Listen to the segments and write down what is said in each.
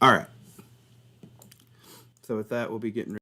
All right. So with that, we'll be getting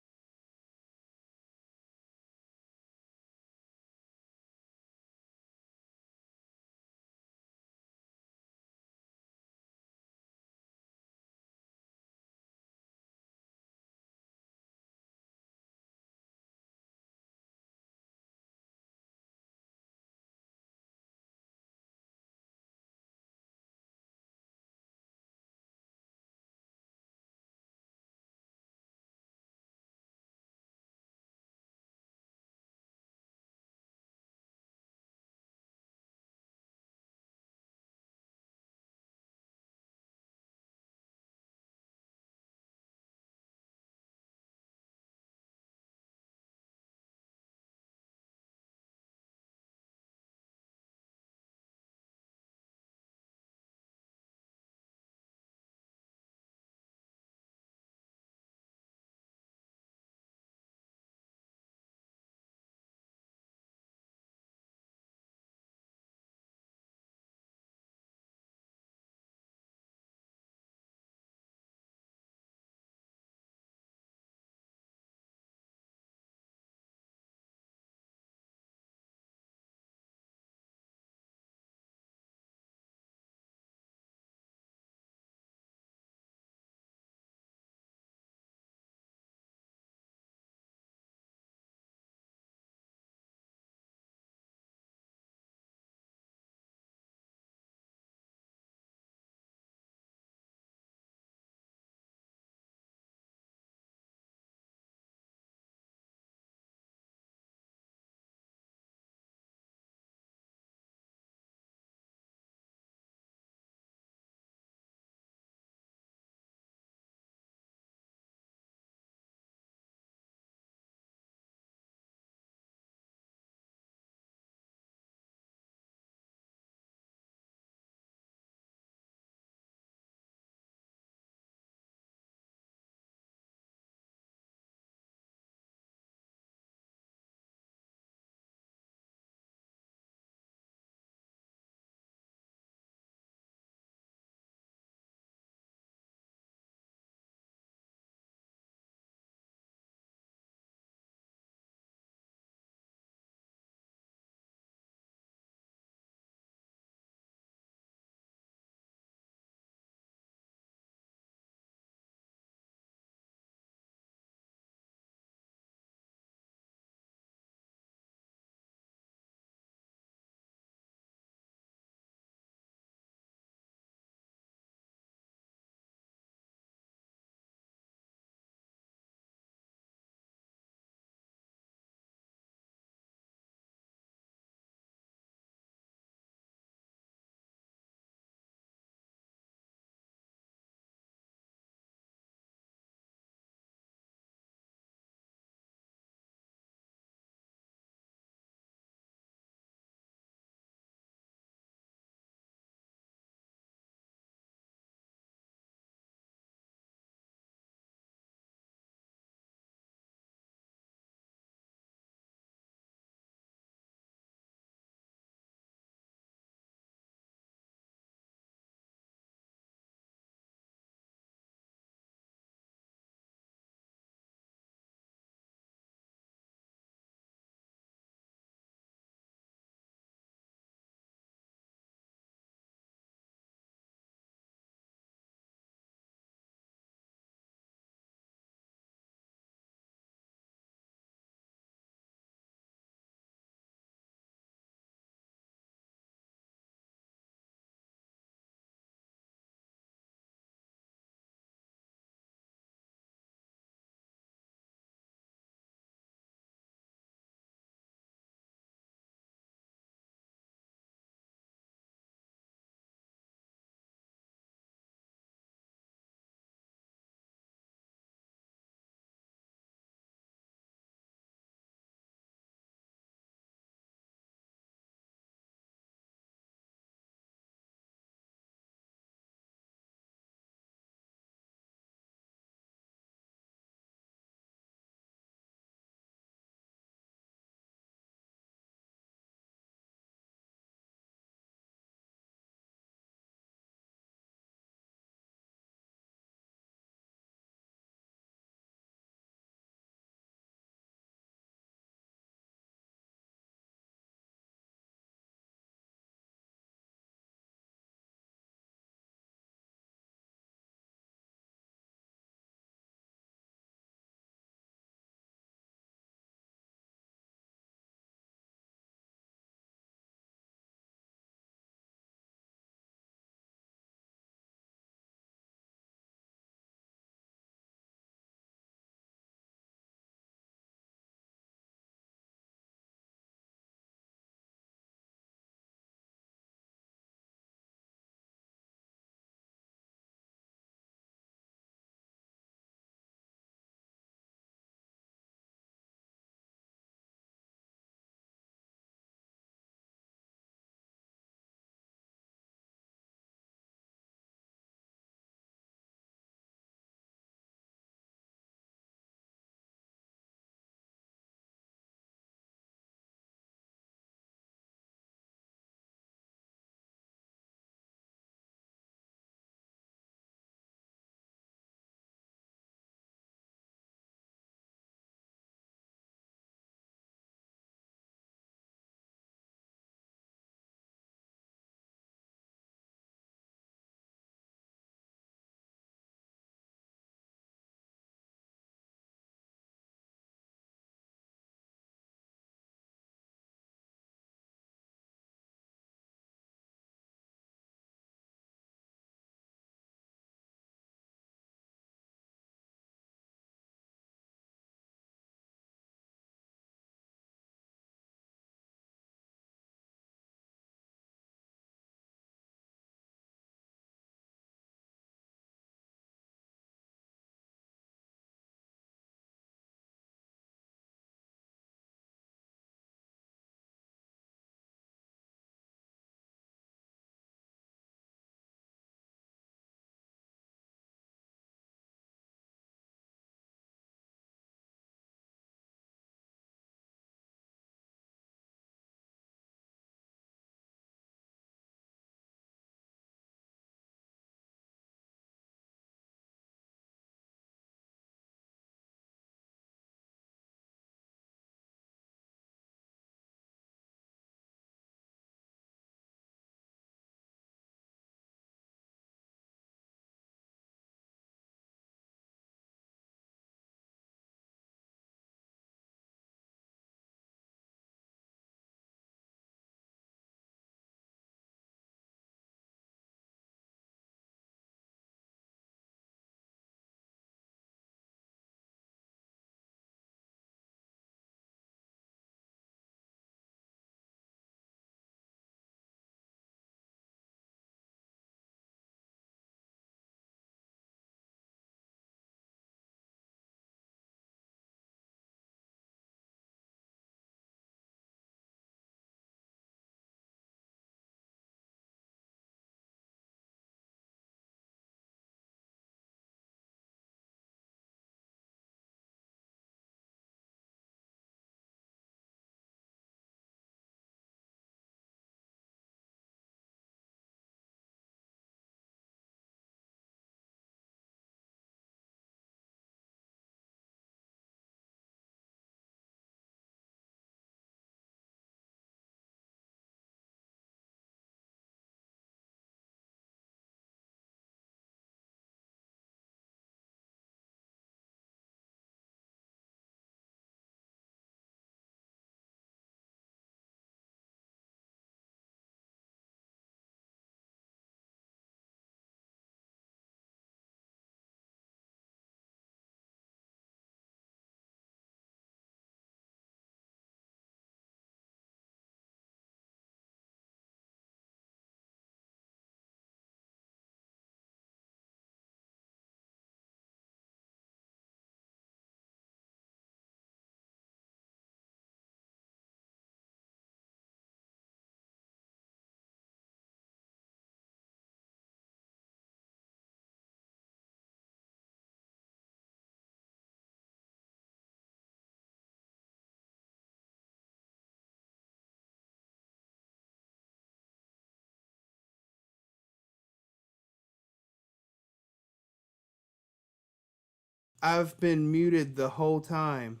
I've been muted the whole time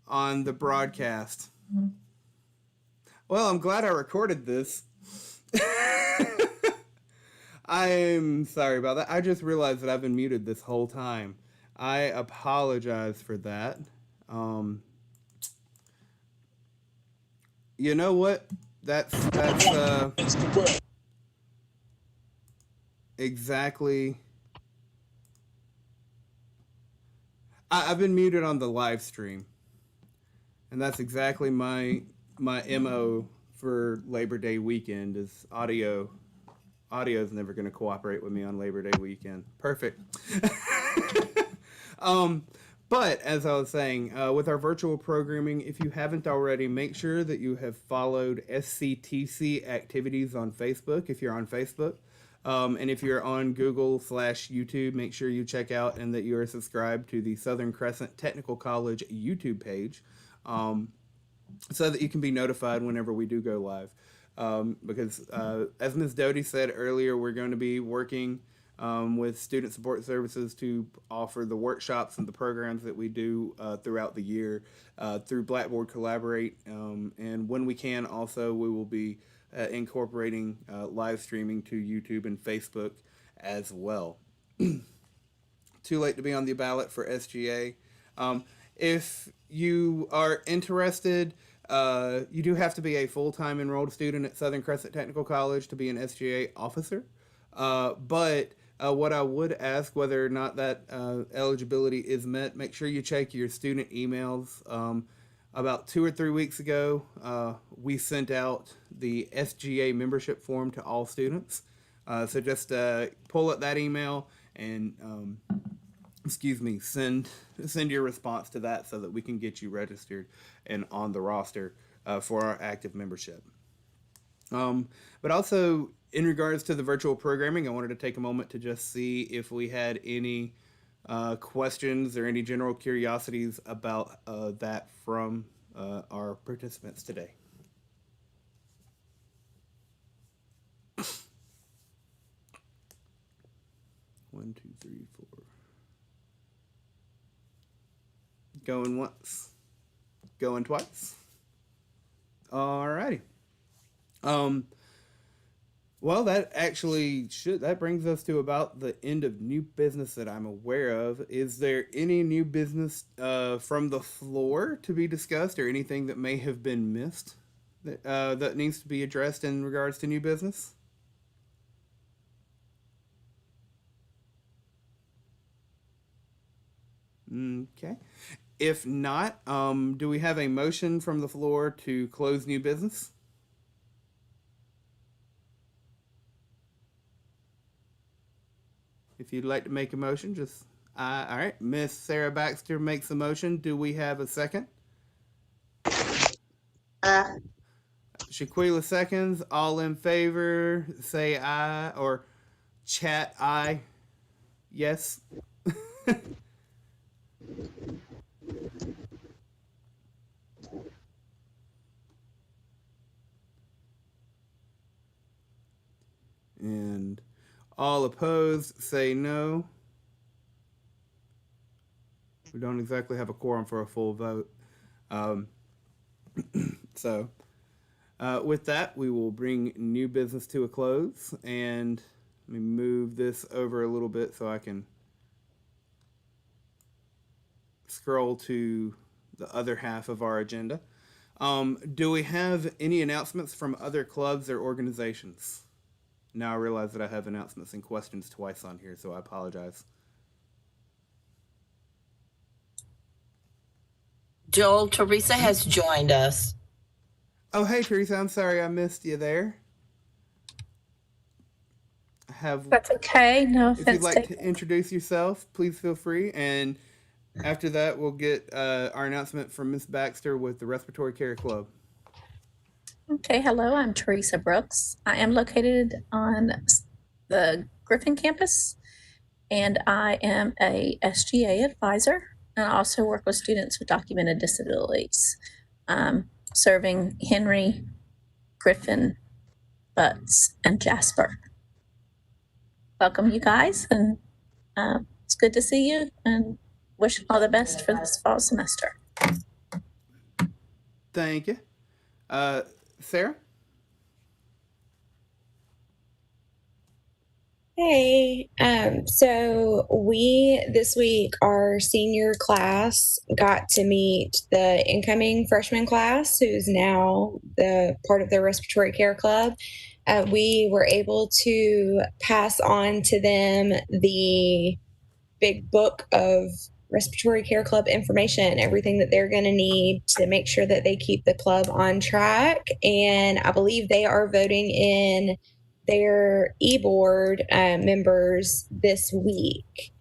on the broadcast. Well, I'm glad I recorded this. I'm sorry about that. I just realized that I've been muted this whole time. I apologize for that. Um, you know what? That's exactly. I've been muted on the live stream, and that's exactly my mo for Labor Day weekend. Is audio is never going to cooperate with me on Labor Day weekend. Perfect. um, but as I was saying, with our virtual programming, if you haven't already, make sure that you have followed SCTC activities on Facebook if you're on Facebook. And if you're on Google/YouTube, make sure you check out and that you are subscribed to the Southern Crescent Technical College YouTube page, so that you can be notified whenever we do go live. Because as Ms. Doty said earlier, we're going to be working with Student Support Services to offer the workshops and the programs that we do throughout the year through Blackboard Collaborate. And when we can, also, we will be incorporating live streaming to YouTube and Facebook as well. Too late to be on the ballot for SGA. If you are interested, you do have to be a full-time enrolled student at Southern Crescent Technical College to be an SGA officer. But what I would ask, whether or not that eligibility is met, make sure you check your student emails. About 2 or 3 weeks ago, we sent out the SGA membership form to all students. So just pull up that email and send your response to that so that we can get you registered and on the roster for our active membership. But also, in regards to the virtual programming, I wanted to take a moment to just see if we had any questions or any general curiosities about that from our participants today. One, two, three, four. Going once, going twice. Alrighty. Well, that brings us to about the end of new business that I'm aware of. Is there any new business from the floor to be discussed, or anything that may have been missed that needs to be addressed in regards to new business? Okay. If not, do we have a motion from the floor to close new business? If you'd like to make a motion, just all right. Miss Sarah Baxter makes a motion. Do we have a second? Shaquila seconds. All in favor, say aye, or chat aye. Yes. And all opposed, say no. We don't exactly have a quorum for a full vote. So, with that, we will bring new business to a close. And let me move this over a little bit so I can scroll to the other half of our agenda. Do we have any announcements from other clubs or organizations? Now I realize that I have announcements and questions twice on here, so I apologize. Joel, Teresa has joined us. Oh, hey, Teresa, I'm sorry I missed you there. That's okay. No If you'd offense like to taken. introduce yourself, please feel free. And after that, we'll get our announcement from Miss Baxter with the Respiratory Care Club. Okay, hello, I'm Teresa Brooks. I am located on the Griffin campus, and I am a SGA advisor, and I also work with students with documented disabilities, serving Henry, Griffin, Butts, and Jasper. Welcome, you guys, and It's good to see you and wish all the best for this fall semester. Thank you. Sarah? Hey, so we this week, our senior class got to meet the incoming freshman class, who's now the part of the respiratory care club. We were able to pass on to them the big book of respiratory care club information, everything that they're going to need to make sure that they keep the club on track. And I believe they are voting in their e-board members this week.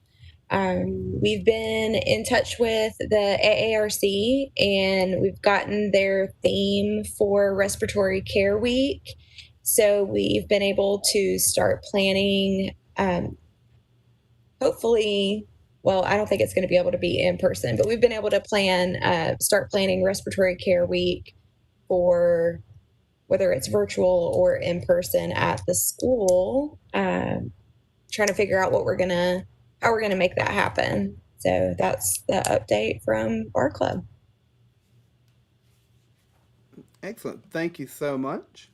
We've been in touch with the AARC and we've gotten their theme for Respiratory Care Week. So we've been able to start planning, hopefully, well, I don't think it's going to be able to be in person, but we've been able to start planning Respiratory Care Week for whether it's virtual or in person at the school, trying to figure out how we're gonna make that happen. So that's the update from our club. Excellent. Thank you so much.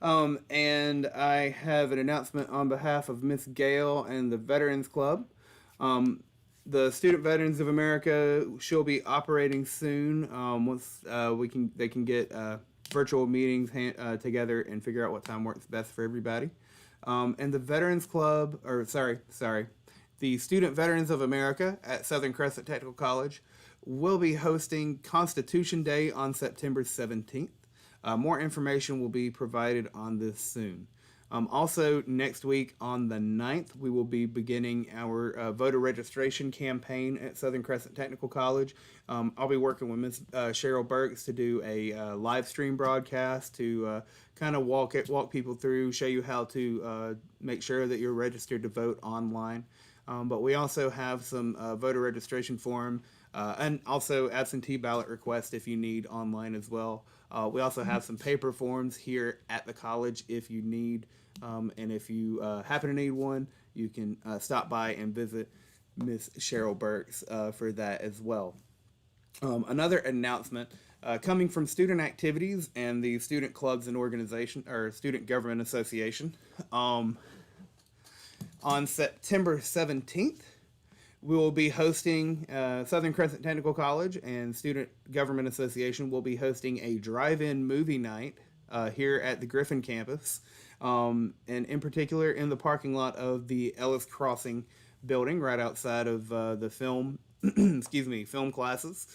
And I have an announcement on behalf of Miss Gale and the Veterans Club. The Student Veterans of America she'll be operating soon. Once they can get virtual meetings together and figure out what time works best for everybody. And the Veterans Club, the Student Veterans of America at Southern Crescent Technical College will be hosting Constitution Day on September 17th. More information will be provided on this soon. Also, next week on the 9th, we will be beginning our voter registration campaign at Southern Crescent Technical College. I'll be working with Ms. Cheryl Burks to do a live stream broadcast to kind of walk people through, show you how to make sure that you're registered to vote online. But we also have some voter registration form and also absentee ballot request if you need online as well. We also have some paper forms here at the college if you need, and if you happen to need one, you can stop by and visit Miss Cheryl Burks for that as well. Another announcement coming from student activities and the student clubs and organization or student government association. On September 17th, we will be hosting Southern Crescent Technical College and Student Government Association will be hosting a drive-in movie night here at the Griffin campus, and in particular in the parking lot of the Ellis Crossing building right outside of the film film classes,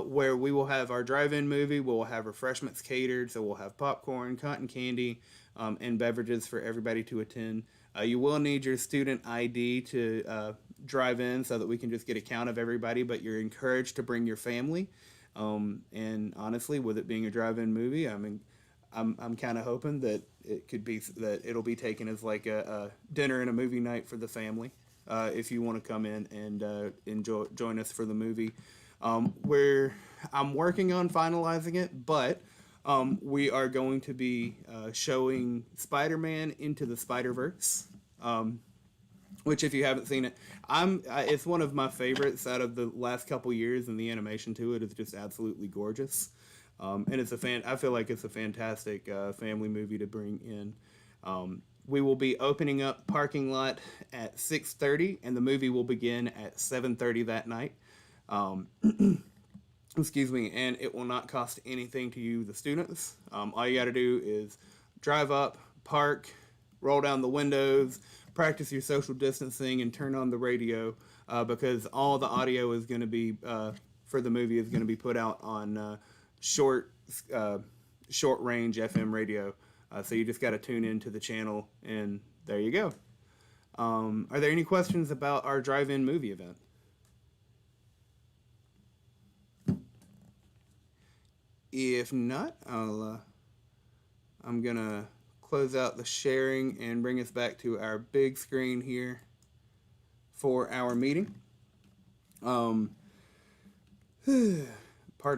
where we will have our drive-in movie. We'll have refreshments catered, so we'll have popcorn, cotton candy, and beverages for everybody to attend. You will need your student ID to drive in so that we can just get a count of everybody, but you're encouraged to bring your family. And honestly, with it being a drive-in movie, I mean, I'm kind of hoping that it'll be taken as like a dinner and a movie night for the family. If you want to come in and join us for the movie, I'm working on finalizing it, but we are going to be showing Spider-Man Into the Spider-Verse, which if you haven't seen it, it's one of my favorites out of the last couple years, and the animation to it is just absolutely gorgeous. And I feel like it's a fantastic family movie to bring in. We will be opening up parking lot at 6:30, and the movie will begin at 7:30 that night. Excuse me, and it will not cost anything to you, the students. All you got to do is drive up, park, roll down the windows, practice your social distancing, and turn on the radio because all the audio is going to be for the movie is going to be put out on short range FM radio. So you just got to tune into the channel, and there you go. Are there any questions about our drive-in movie event? If not, I'm gonna close out the sharing and bring us back to our big screen here for our meeting. Pardon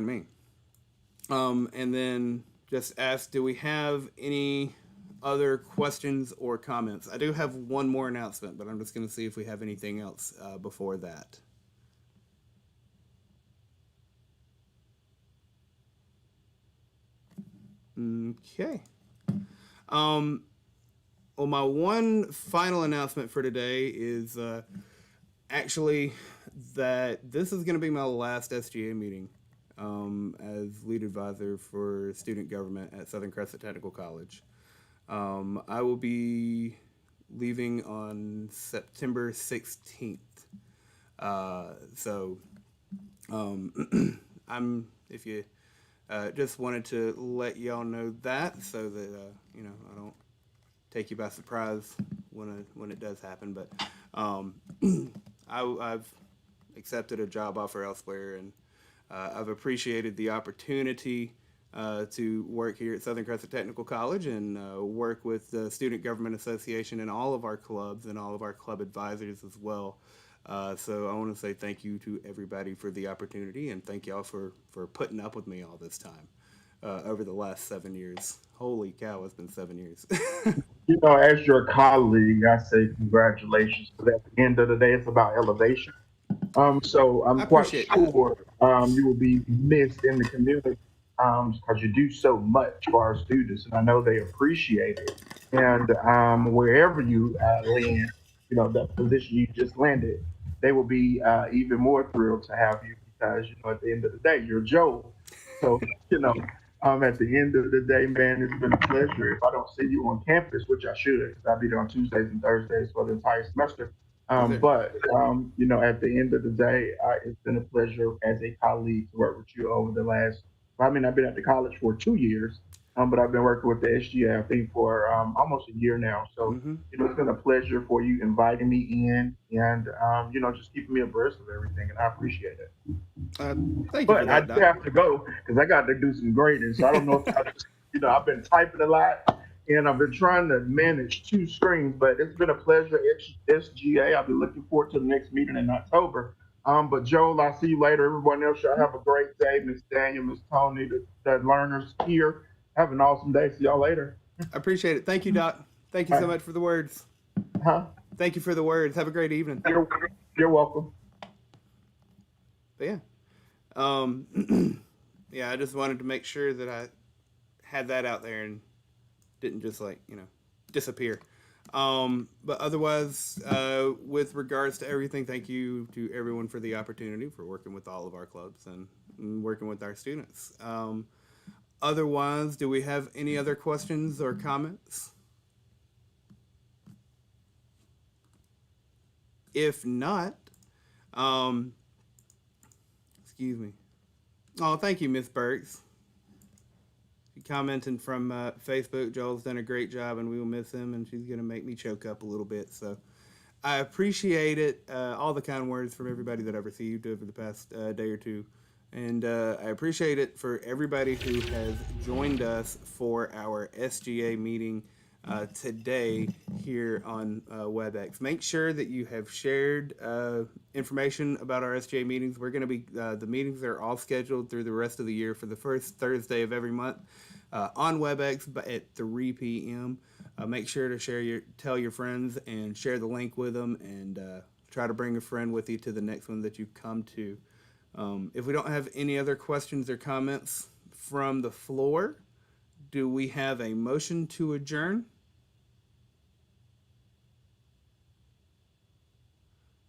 me. And then just ask, do we have any other questions or comments? I do have one more announcement, but I'm just going to see if we have anything else before that. Okay. Well, my one final announcement for today is actually that this is going to be my last SGA meeting as lead advisor for student government at Southern Crescent Technical College. I will be leaving on September 16th. If you just wanted to let y'all know that so that, I don't take you by surprise when it does happen. But I've accepted a job offer elsewhere, and I've appreciated the opportunity to work here at Southern Crescent Technical College and work with the Student Government Association and all of our clubs and all of our club advisors as well. So I want to say thank you to everybody for the opportunity, and thank y'all for putting up with me all this time over the last 7 years. Holy cow, it's been 7 years. As your colleague, I say congratulations. But at the end of the day, it's about elevation. So I'm quite sure you will be missed in the community because you do so much for our students, and I know they appreciate it. And wherever you land, that position you just landed, they will be even more thrilled to have you because, at the end of the day, you're Joe. So, at the end of the day, man, it's been a pleasure. If I don't see you on campus, which I should, because I'll be there on Tuesdays and Thursdays for the entire semester. But at the end of the day, it's been a pleasure as a colleague to work with you over the last. I've been at the college for 2 years, but I've been working with the SGA, I think, for almost a year now. So, it's been a pleasure for you inviting me in and, just keeping me abreast of everything. And I appreciate it. Thank you But for that, I do Doc. have to go because I got to do some grading. So I don't know if I've been typing a lot and I've been trying to manage 2 screens, but it's been a pleasure. SGA. I'll be looking forward to the next meeting in October. But Joel, I'll see you later. Everyone else, y'all have a great day. Miss Daniel, Miss Tony, the learners here. Have an awesome day. See y'all later. I appreciate it. Thank you, Doc. Thank you so much for the words. Huh? Thank you for the words. Have a great evening. You're welcome. But yeah. Yeah, I just wanted to make sure that I had that out there and didn't just disappear. But otherwise, with regards to everything, thank you to everyone for the opportunity for working with all of our clubs and working with our students. Otherwise, do we have any other questions or comments? If not, excuse me. Oh, thank you, Miss Burks. She commenting from Facebook. Joel's done a great job, and we will miss him. And she's gonna make me choke up a little bit. So I appreciate it. All the kind words from everybody that I've received over the past day or two, and I appreciate it for everybody who has joined us for our SGA meeting today here on WebEx. Make sure that you have shared information about our SGA meetings. We're going to be, the meetings are all scheduled through the rest of the year for the first Thursday of every month on WebEx but at 3 p.m. Make sure to tell your friends and share the link with them, and try to bring a friend with you to the next one that you come to. If we don't have any other questions or comments from the floor, do we have a motion to adjourn?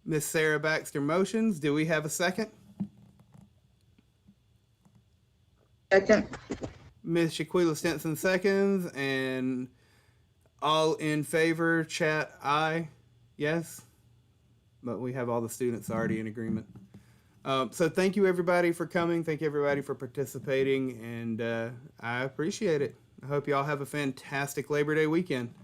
Miss Sarah Baxter motions. Do we have a second? Second. Miss Shaquila Stinson seconds. And all in favor, chat aye. Yes? But we have all the students already in agreement. So thank you, everybody, for coming. Thank you, everybody, for participating. And I appreciate it. I hope you all have a fantastic Labor Day weekend.